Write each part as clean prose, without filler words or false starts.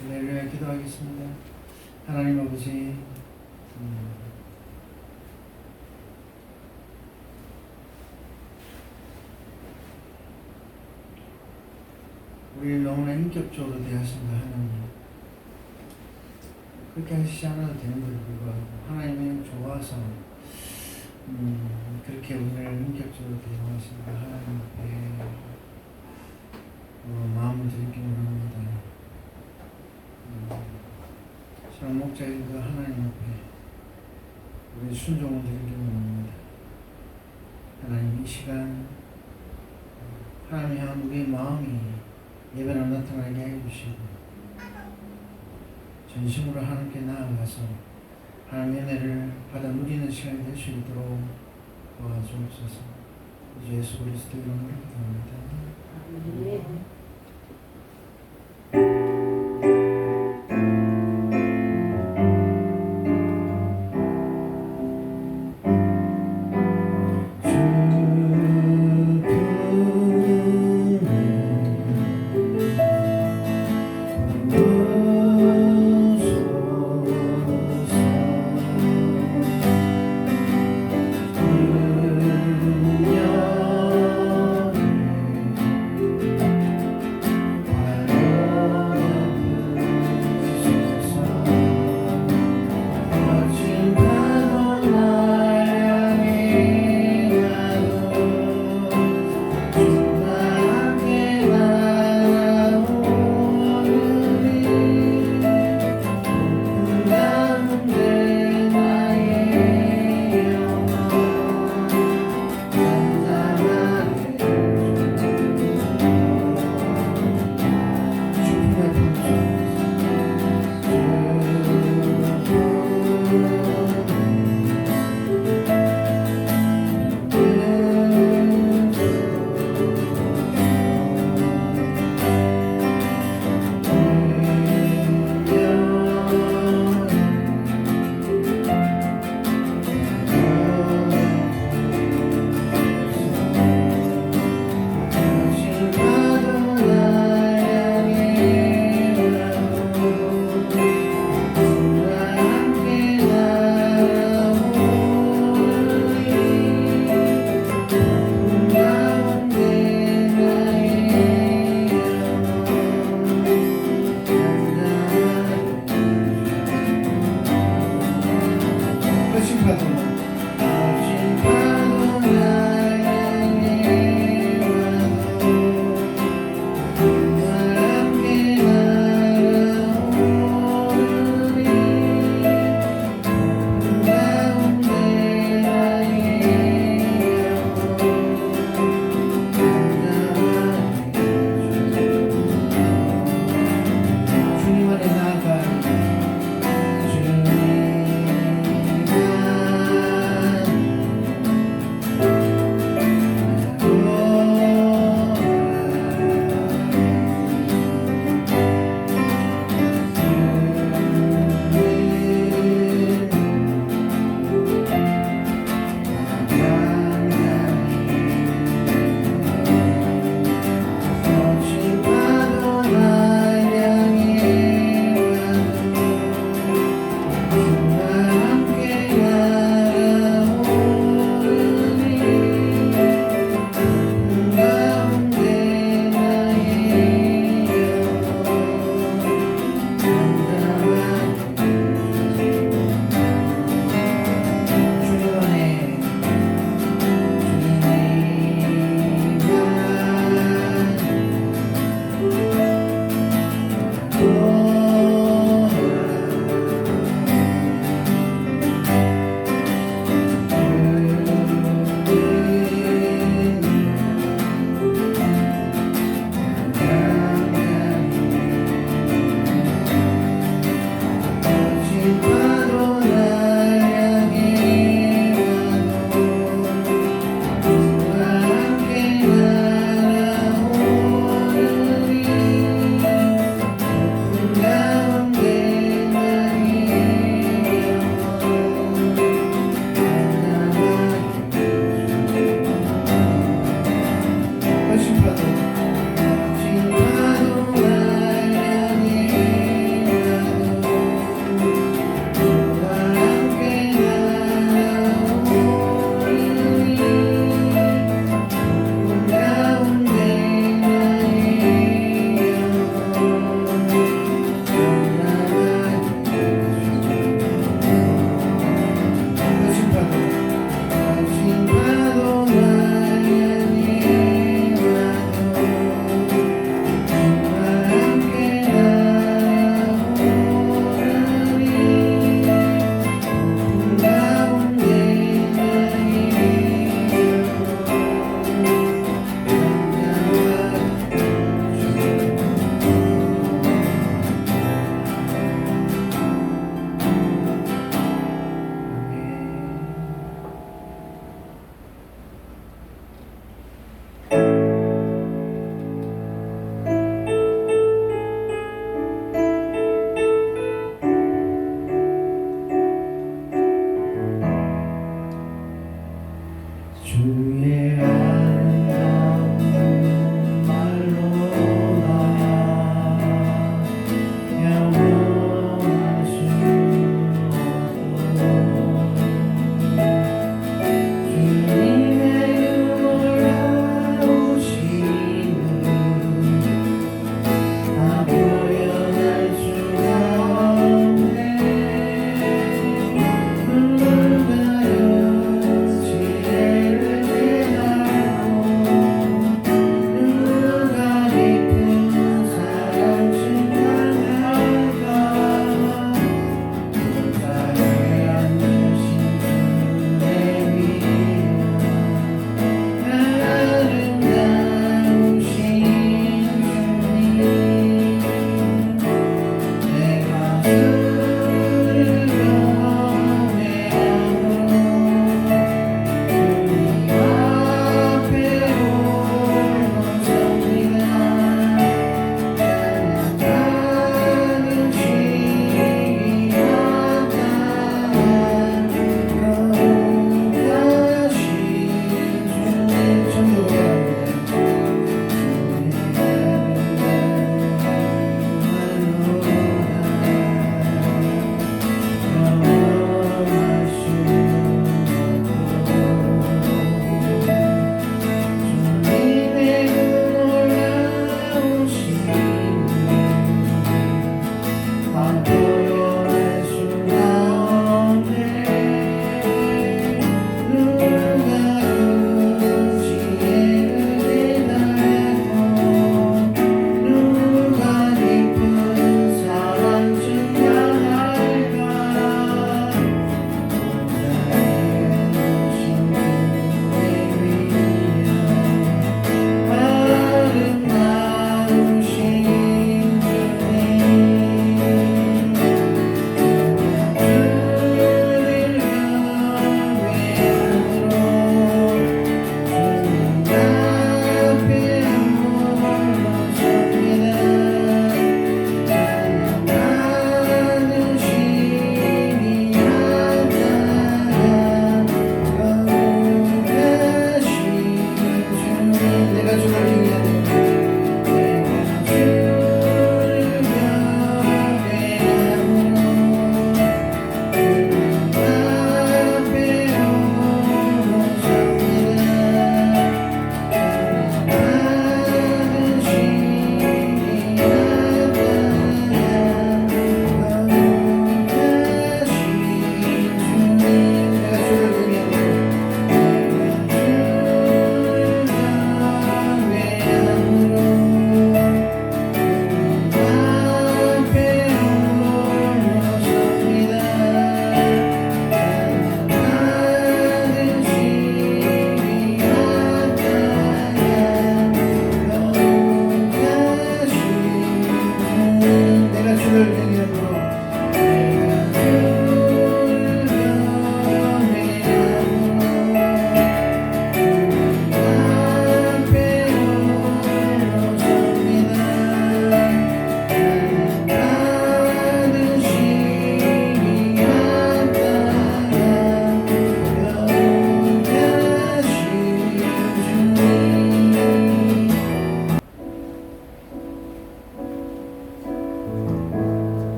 할렐루야. 기도하겠습니다. 하나님 아버지, 우리를 너무나 인격적으로 대하신다 하나님. 그렇게 하시지 않아도 되는 것에 불구하고 하나님이 좋아서 그렇게 우리를 인격적으로 대하신다 하나님 앞에 마음을 드리기 원합니다. 참 목자인 그 하나님 앞에 우리 순종을 드리기 원합니다. 하나님, 이 시간 하나님 향한 우리의 마음이 예배로 나타나게 해주시고 전심으로 하나님께 나아가서 하나님의 은혜를 받아 누리는 시간이 될 수 있도록 도와주옵소서. 예수 그리스도 이름으로 기도합니다.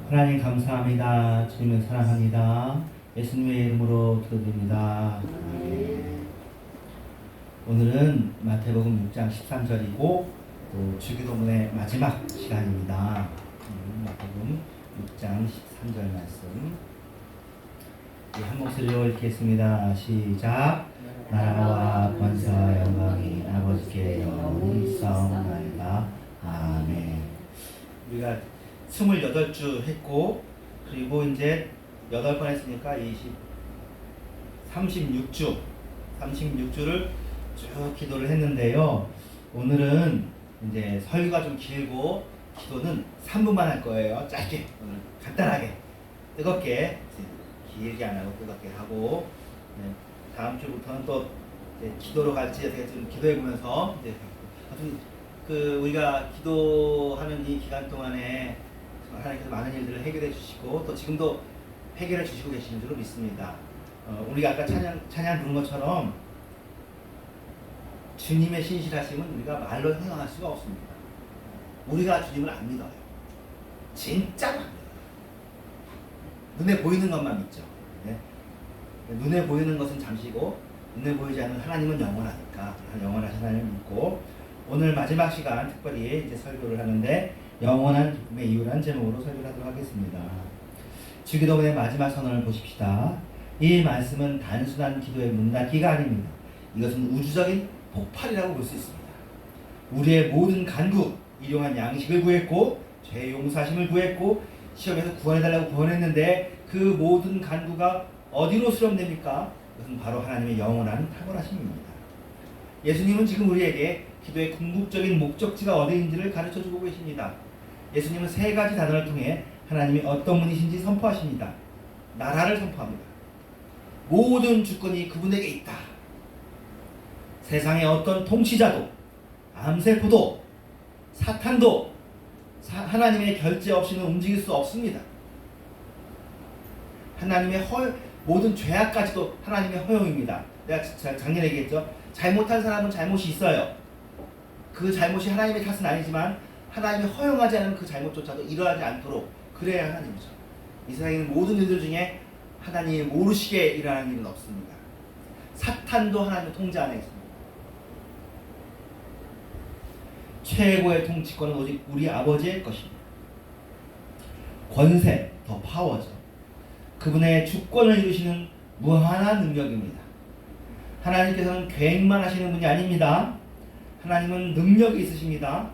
하나님 감사합니다. 주님을 사랑합니다. 예수님의 이름으로 기도드립니다. 오늘은 마태복음 6장 13절이고 또 주기도문의 마지막 시간입니다. 마태복음 6장 13절 말씀 한 목소리로 읽겠습니다. 시작. 나라와 권세와 영광이 아버지께 영원히 있사옵나이다. 아멘. 우리가 28주 했고, 그리고 이제 8번 했으니까 36주를 쭉 기도를 했는데요. 오늘은 이제 설교가 좀 길고 기도는 3분만 할 거예요. 짧게, 오늘 간단하게, 뜨겁게, 길게 안 하고 뜨겁게 하고, 네, 다음 주부터는 또 이제 기도로 같이 좀 기도해 보면서 이제 우리가 기도하는 이 기간 동안에 하나님께서 많은 일들을 해결해 주시고 또 지금도 해결해 주시고 계시는 줄로 믿습니다. 우리가 아까 찬양 부른 것처럼 주님의 신실하심은 우리가 말로 형용할 수가 없습니다. 우리가 주님을 안 믿어요. 진짜 안 믿어요. 눈에 보이는 것만 믿죠. 네? 눈에 보이는 것은 잠시고 눈에 보이지 않는 하나님은 영원하니까 영원하신 하나님을 믿고, 오늘 마지막 시간 특별히 이제 설교를 하는데 영원한 기쁨의 이유라는 제목으로 설교를 하도록 하겠습니다. 주기도문의 마지막 선언을 보십시다. 이 말씀은 단순한 기도의 문 닫기가 아닙니다. 이것은 우주적인 폭발이라고 볼 수 있습니다. 우리의 모든 간구, 일용한 양식을 구했고 죄 용서하심을 구했고 시험에서 구원해달라고 구원했는데 그 모든 간구가 어디로 수렴됩니까? 그것은 바로 하나님의 영원한 탁월하심입니다. 예수님은 지금 우리에게 기도의 궁극적인 목적지가 어디인지를 가르쳐주고 계십니다. 예수님은 3가지 단어를 통해 하나님이 어떤 분이신지 선포하십니다. 나라를 선포합니다. 모든 주권이 그분에게 있다. 세상의 어떤 통치자도, 암세포도, 사탄도 하나님의 결제 없이는 움직일 수 없습니다. 하나님의 모든 죄악까지도 하나님의 허용입니다. 내가 작년에 얘기했죠. 잘못한 사람은 잘못이 있어요. 그 잘못이 하나님의 탓은 아니지만 하나님이 허용하지 않으면 그 잘못조차도 일어나지 않도록 그래야 하나님이죠. 이 세상에 있는 모든 일들 중에 하나님이 모르시게 일어나는 일은 없습니다. 사탄도 하나님의 통제 안에 있습니다. 최고의 통치권은 오직 우리 아버지의 것입니다. 권세, 더 파워죠. 그분의 주권을 이루시는 무한한 능력입니다. 하나님께서는 계획만 하시는 분이 아닙니다. 하나님은 능력이 있으십니다.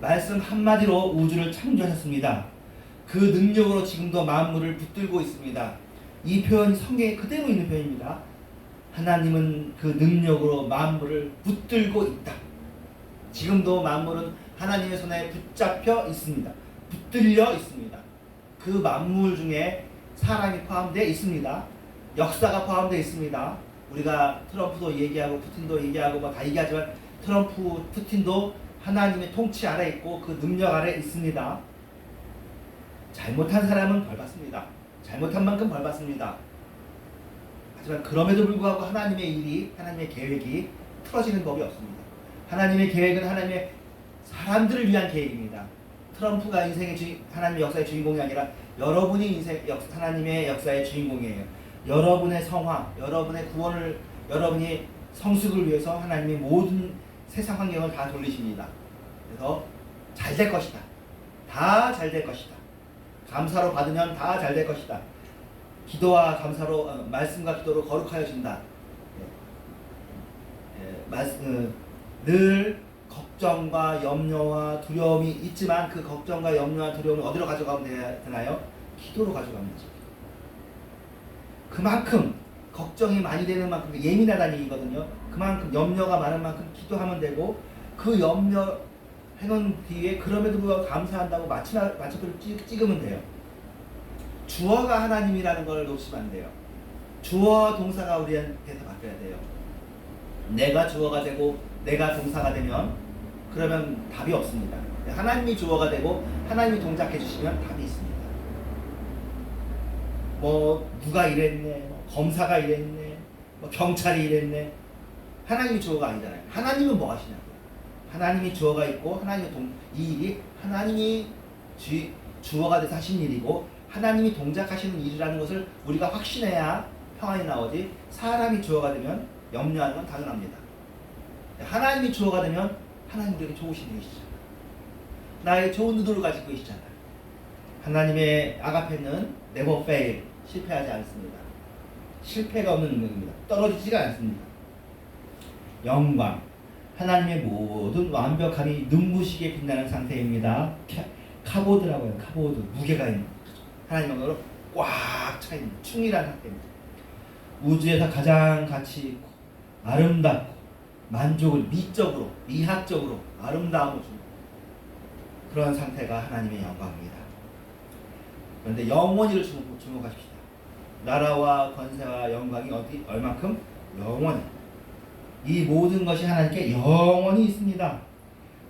말씀 한마디로 우주를 창조하셨습니다. 그 능력으로 지금도 만물을 붙들고 있습니다. 이 표현이 성경에 그대로 있는 표현입니다. 하나님은 그 능력으로 만물을 붙들고 있다. 지금도 만물은 하나님의 손에 붙잡혀 있습니다. 붙들려 있습니다. 그 만물 중에 사람이 포함되어 있습니다. 역사가 포함되어 있습니다. 우리가 트럼프도 얘기하고 푸틴도 얘기하고 다 얘기하지만 트럼프, 푸틴도 하나님의 통치 아래 있고 그 능력 아래 있습니다. 잘못한 사람은 벌 받습니다. 잘못한 만큼 벌 받습니다. 하지만 그럼에도 불구하고 하나님의 일이, 하나님의 계획이 틀어지는 법이 없습니다. 하나님의 계획은 하나님의 사람들을 위한 계획입니다. 트럼프가 하나님의 역사의 주인공이 아니라 여러분이 하나님의 역사의 주인공이에요. 여러분의 성화, 여러분의 구원을, 여러분이 성숙을 위해서 하나님이 모든 세상 환경을 다 돌리십니다. 그래서 잘 될 것이다. 다 잘 될 것이다. 감사로 받으면 다 잘 될 것이다. 기도와 감사로 말씀과 기도로 거룩하여진다. 늘 걱정과 염려와 두려움이 있지만 그 걱정과 염려와 두려움을 어디로 가져가면 되나요? 기도로 가져가면 되죠. 그만큼 걱정이 많이 되는 만큼 예민하다는 얘기거든요. 그만큼 염려가 많은 만큼 기도하면 되고 그 염려 해놓은 뒤에 그럼에도 불구하고 감사한다고 마침표를 찍으면 돼요. 주어가 하나님이라는 걸 놓치면 안 돼요. 주어와 동사가 우리한테서 바뀌어야 돼요. 내가 주어가 되고 내가 동사가 되면 그러면 답이 없습니다. 하나님이 주어가 되고 하나님이 동작해 주시면 답이 있습니다. 뭐 누가 이랬네, 뭐 검사가 이랬네, 뭐 경찰이 이랬네. 하나님이 주어가 아니잖아요. 하나님은 뭐 하시냐고요. 하나님이 주어가 있고 하나님의 이 일이 하나님이 주어가 돼서 하신 일이고 하나님이 동작하시는 일이라는 것을 우리가 확신해야 평안이 나오지. 사람이 주어가 되면 염려하는 건 당연합니다. 하나님이 주어가 되면 하나님 우리에게 좋으신 분이시잖아요. 나의 좋은 의도를 가지고 계시잖아요. 하나님의 아가페는 never fail, 실패하지 않습니다. 실패가 없는 능력입니다. 떨어지지가 않습니다. 영광, 하나님의 모든 완벽함이 눈부시게 빛나는 상태입니다. 카보드라고 해요. 카보드, 무게가 있는 하나님 영광으로 꽉 차있는 충실한 상태입니다. 우주에서 가장 가치 있고 아름답고 만족을 미적으로 미학적으로 아름다움을 주는 그런 상태가 하나님의 영광입니다. 그런데 영원히를 주목하십시다. 나라와 권세와 영광이 얼만큼? 영원히. 이 모든 것이 하나님께 영원히 있습니다.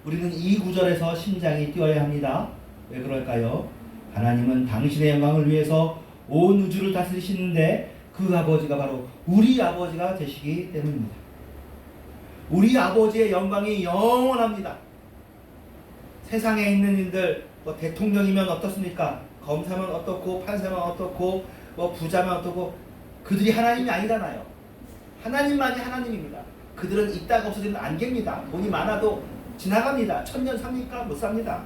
우리는 이 구절에서 심장이 뛰어야 합니다. 왜 그럴까요? 하나님은 당신의 영광을 위해서 온 우주를 다스리시는데 그 아버지가 바로 우리 아버지가 되시기 때문입니다. 우리 아버지의 영광이 영원합니다. 세상에 있는 일들, 뭐 대통령이면 어떻습니까? 검사면 어떻고 판사면 어떻고 뭐 부자면 어떻고 그들이 하나님이 아니잖아요. 하나님만이 하나님입니다. 그들은 있다가 없어지는 안개입니다. 돈이 많아도 지나갑니다. 1000년 삽니까? 못 삽니다.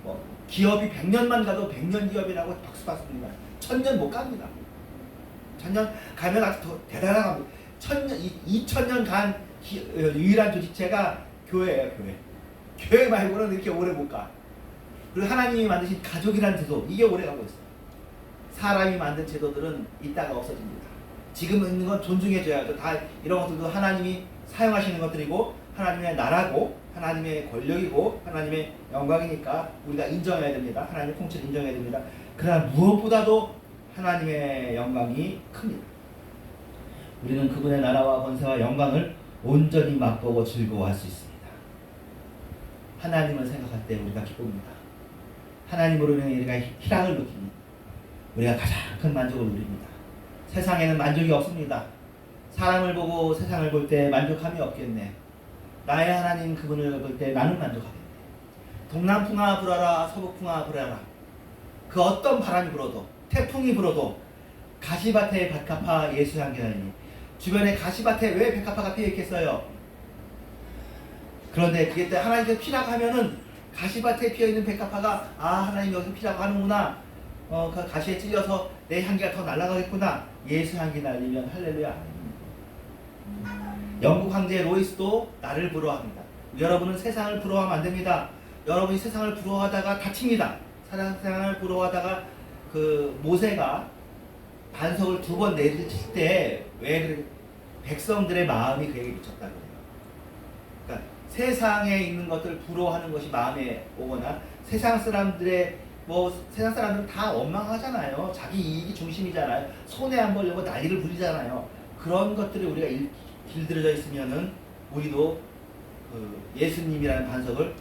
뭐 기업이 100년만 가도 100년 기업이라고 박수 받습니다. 1000년 못 갑니다. 1000년 가면 아주 더 대단한 겁니다. 2000년 간 유일한 조직체가 교회예요. 교회 말고는 이렇게 오래 못 가. 그리고 하나님이 만드신 가족이라는 제도, 이게 오래 가고 있어요. 사람이 만든 제도들은 있다가 없어집니다. 지금 있는 건 존중해줘야죠. 다 이런 것들도 하나님이 사용하시는 것들이고 하나님의 나라고 하나님의 권력이고 하나님의 영광이니까 우리가 인정해야 됩니다. 하나님의 통치를 인정해야 됩니다. 그러나 무엇보다도 하나님의 영광이 큽니다. 우리는 그분의 나라와 권세와 영광을 온전히 맛보고 즐거워할 수 있습니다. 하나님을 생각할 때 우리가 기쁩니다. 하나님으로 인해 우리가 희락을 느낍니다. 우리가 가장 큰 만족을 누립니다. 세상에는 만족이 없습니다. 사람을 보고 세상을 볼 때 만족함이 없겠네. 나의 하나님 그분을 볼 때 나는 만족하겠네. 동남풍아 불어라 서북풍아 불어라. 그 어떤 바람이 불어도 태풍이 불어도 가시밭에 백합화 예수향기나니 주변에 가시밭에 왜 백합화가 피어 있겠어요? 그런데 그게 때 하나님께서 피라고 하면은 가시밭에 피어 있는 백합화가 하나님 여기서 피라고 하는구나. 그 가시에 찔려서 내 향기가 더 날아가겠구나. 예수 향기 날리면 할렐루야. 영국 황제 로이스도 나를 부러워합니다. 여러분은 세상을 부러워하면 안 됩니다. 여러분이 세상을 부러워하다가 다칩니다. 세상을 부러워하다가 그 모세가 반석을 2번 내리칠 때 왜 그래? 백성들의 마음이 그에게 미쳤다 그래요. 그러니까 세상에 있는 것들 부러워하는 것이 마음에 오거나 세상 사람들은 다 원망하잖아요. 자기 이익이 중심이잖아요. 손해 안 보려고 난리를 부리잖아요. 그런 것들이 우리가 길들여져 있으면은 우리도 그 예수님이라는 반석을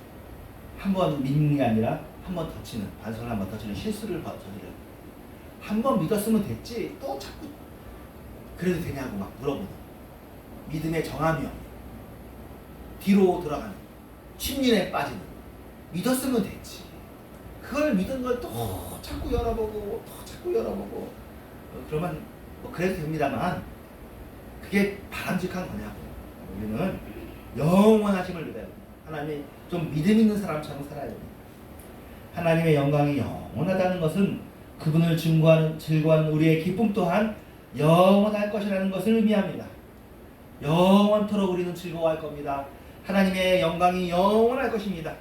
한 번 믿는 게 아니라 한 번 덧치는, 반석을 한 번 덧치는 실수를 저지르는. 한 번 믿었으면 됐지 또 자꾸 그래도 되냐고 막 물어보는 믿음의 정함이요. 뒤로 돌아가는, 침륜에 빠지는. 믿었으면 됐지. 그걸 믿은 걸 또 자꾸 열어보고 또 자꾸 열어보고 그러면 뭐 그래도 됩니다만 그게 바람직한 거냐고. 우리는 영원하심을 믿어야 됩니다. 하나님이 좀 믿음 있는 사람처럼 살아야 됩니다. 하나님의 영광이 영원하다는 것은 그분을 즐거워하는 우리의 기쁨 또한 영원할 것이라는 것을 의미합니다. 영원토록 우리는 즐거워할 겁니다. 하나님의 영광이 영원할 것입니다.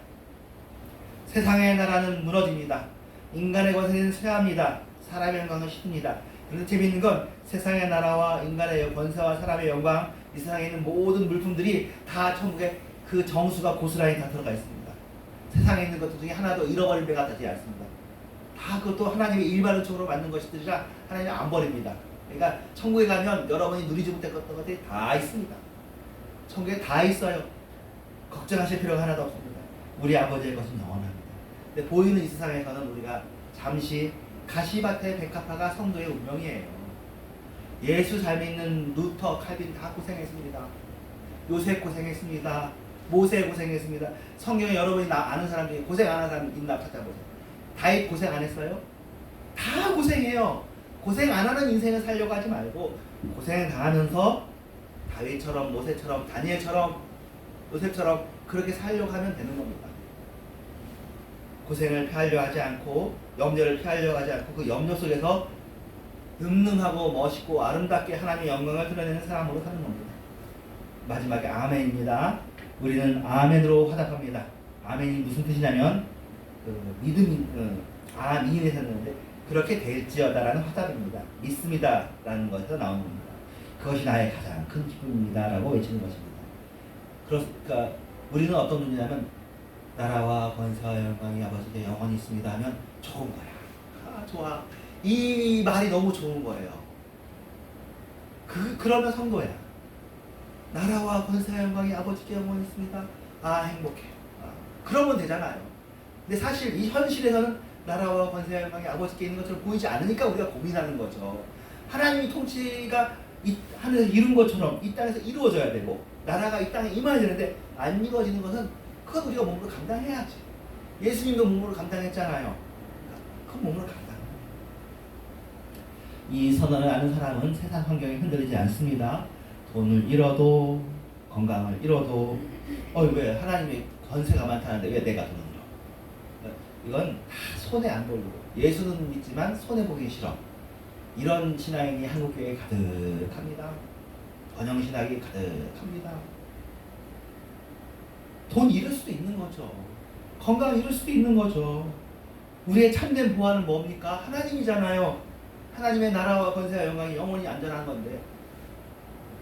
세상의 나라는 무너집니다. 인간의 권세는 쇠합니다. 사람의 영광은 쉽니다. 그런데 재미있는 건 세상의 나라와 인간의 권세와 사람의 영광, 이 세상에 있는 모든 물품들이 다 천국에 그 정수가 고스란히 다 들어가 있습니다. 세상에 있는 것들 중에 하나도 잃어버릴 배가 되지 않습니다. 다 그것도 하나님의 일반적으로 만든 것이들이라 하나님이 안 버립니다. 그러니까 천국에 가면 여러분이 누리지 못했던 것들이 다 있습니다. 천국에 다 있어요. 걱정하실 필요가 하나도 없습니다. 우리 아버지의 것은 영원합니다. 근데 보이는 이 세상에서는 우리가 잠시 가시밭의 백합화가 성도의 운명이에요. 예수 잘 믿는 루터, 칼빈 다 고생했습니다. 요셉 고생했습니다. 모세 고생했습니다. 성경에 여러분이 아는 사람 중에 고생 안 하는 사람 있나 찾아보세요. 다윗 고생 안 했어요? 다 고생해요. 고생 안 하는 인생을 살려고 하지 말고 고생 당하면서 다윗처럼, 모세처럼, 다니엘처럼, 요셉처럼 그렇게 살려고 하면 되는 겁니다. 고생을 피하려 하지 않고 염려를 피하려 하지 않고 그 염려 속에서 늠름하고 멋있고 아름답게 하나님의 영광을 드러내는 사람으로 사는 겁니다. 마지막에 아멘입니다. 우리는 아멘으로 화답합니다. 아멘이 무슨 뜻이냐면 믿음이 아민에서 했는데 그렇게 될지어다라는 화답입니다. 믿습니다 라는 것에서 나오는 겁니다. 그것이 나의 가장 큰 기쁨입니다 라고 외치는 것입니다. 그러니까 우리는 어떤 존재냐면 나라와 권세와 영광이 아버지께 영원히 있습니다 하면 좋은 거야. 좋아. 이 말이 너무 좋은 거예요. 그러면 성도야. 나라와 권세와 영광이 아버지께 영원히 있습니다. 행복해. 그러면 되잖아요. 근데 사실 이 현실에서는 나라와 권세와 영광이 아버지께 있는 것처럼 보이지 않으니까 우리가 고민하는 거죠. 하나님이 통치가 하늘에서 이룬 것처럼 이 땅에서 이루어져야 되고 나라가 이 땅에 임해야 되는데 안 이루어지는 것은 그건 우리가 몸으로 감당해야지. 예수님도 몸으로 감당했잖아요. 그건 몸으로 감당. 이 선언을 아는 사람은 세상 환경에 흔들리지 않습니다. 돈을 잃어도 건강을 잃어도 왜 하나님의 권세가 많다는데 왜 내가 돈을 잃어? 이건 다 손해 안 보이고 예수는 믿지만 손해 보기 싫어. 이런 신앙인이 한국교회에 가득합니다. 번영신학이 가득합니다. 돈 잃을 수도 있는 거죠. 건강 잃을 수도 있는 거죠. 우리의 참된 보안은 뭡니까? 하나님이잖아요. 하나님의 나라와 권세와 영광이 영원히 안전한 건데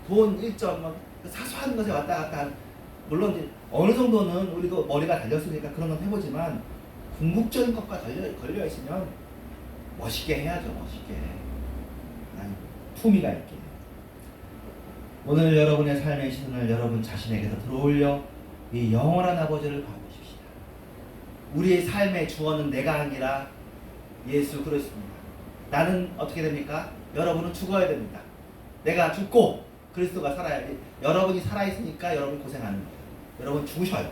돈 일정 사소한 것에 왔다 갔다 물론 이제 어느 정도는 우리도 머리가 달렸으니까 그런 건 해보지만 궁극적인 것과 걸려 있으면 멋있게 해야죠. 멋있게. 품위가 있게. 오늘 여러분의 삶의 시선을 여러분 자신에게서 들어올려 이 영원한 아버지를 바라보십시다. 우리의 삶의 주어는 내가 아니라 예수 그리스도입니다. 나는 어떻게 됩니까? 여러분은 죽어야 됩니다. 내가 죽고 그리스도가 살아야지. 여러분이 살아있으니까 여러분이 고생하는 거예요. 여러분 죽으셔요.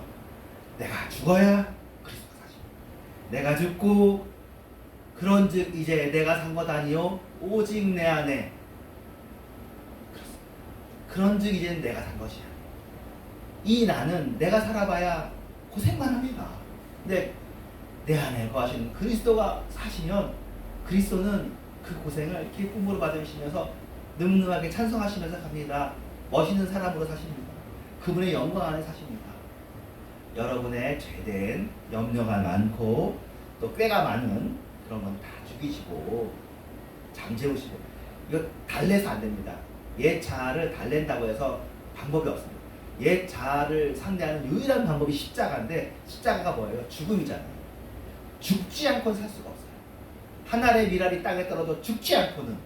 내가 죽어야 그리스도가 사십니다. 내가 죽고 그런즉 이제 내가 산 것 아니요 오직 내 안에 그런즉 이제는 내가 산 것이야. 이 나는 내가 살아봐야 고생만 합니다. 근데 내 안에 거하시는 그리스도가 사시면 그리스도는 그 고생을 기쁨으로 받으시면서 늠름하게 찬송하시면서 갑니다. 멋있는 사람으로 사십니다. 그분의 영광 안에 사십니다. 여러분의 죄된 염려가 많고 또 꾀가 많은 그런 건 다 죽이시고 잠재우시고 이거 달래서 안 됩니다. 옛 자아를 달랜다고 해서 방법이 없습니다. 옛 자아를 상대하는 유일한 방법이 십자가인데 십자가가 뭐예요? 죽음이잖아요. 죽지 않고는 살 수가 없어요. 한 알의 밀알이 땅에 떨어져 죽지 않고는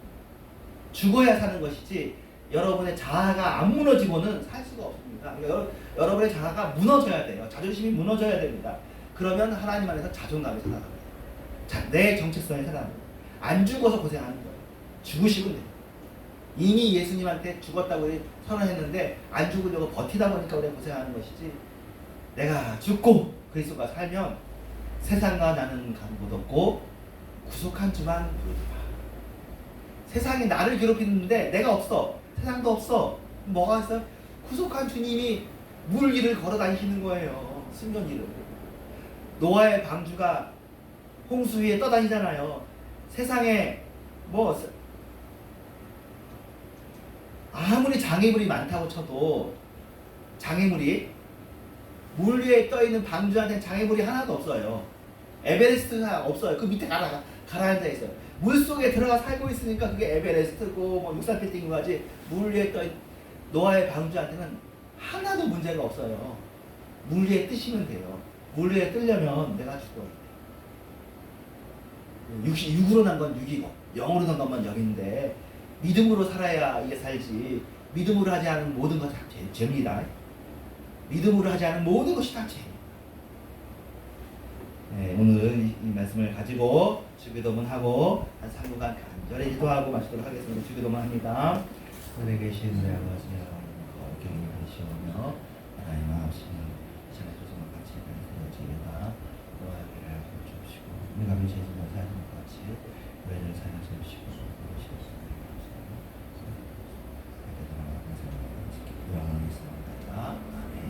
죽어야 사는 것이지 여러분의 자아가 안 무너지고는 살 수가 없습니다. 그러니까 여러분의 자아가 무너져야 돼요. 자존심이 무너져야 됩니다. 그러면 하나님 안에서 자존감이 살아납니다. 내 정체성이 살아납니다. 안 죽어서 고생하는 거예요. 죽으시면 돼요. 이미 예수님한테 죽었다고 선언했는데 안 죽으려고 버티다 보니까 우리가 고생하는 것이지 내가 죽고 그리스도가 살면 세상과 나는 간곳 없고 구속한 주만 부르리라. 세상이 나를 괴롭히는데 내가 없어. 세상도 없어. 뭐가 있어요? 구속한 주님이 물 위를 걸어 다니시는 거예요. 승전 위를. 노아의 방주가 홍수 위에 떠다니잖아요. 세상에 뭐 아무리 장애물이 많다고 쳐도 장애물이 물 위에 떠 있는 방주한테는 장애물이 하나도 없어요. 에베레스트가 없어요. 그 밑에 가라앉아 있어요. 물 속에 들어가 살고 있으니까 그게 에베레스트고 뭐 63빌딩인 거지. 물 위에 떠 있는 노아의 방주한테는 하나도 문제가 없어요. 물 위에 뜨시면 돼요. 물 위에 뜨려면 내가 죽어. 육으로 난 건 6이고 영으로 난 것만 0인데 믿음으로 살아야 이게 살지. 믿음으로 하지 않은 모든 것 다 죄입니다. 믿음으로 하지 않은 모든 것이 다 죄. 네, 오늘 이 말씀을 가지고 주기도문하고 한 3분간 간절히 기도하고 마치도록 하겠습니다. 주기도문 합니다. 하늘에 계신 우리 아버지여 경외하시오며 하나님 아버지는 이전에 조성을 같이 가르쳐주시다. 너와 우리를 주옵시고 우리가 죄짓는 사는 것 같이 우리를 사여 주옵시고 영원히 있습니다.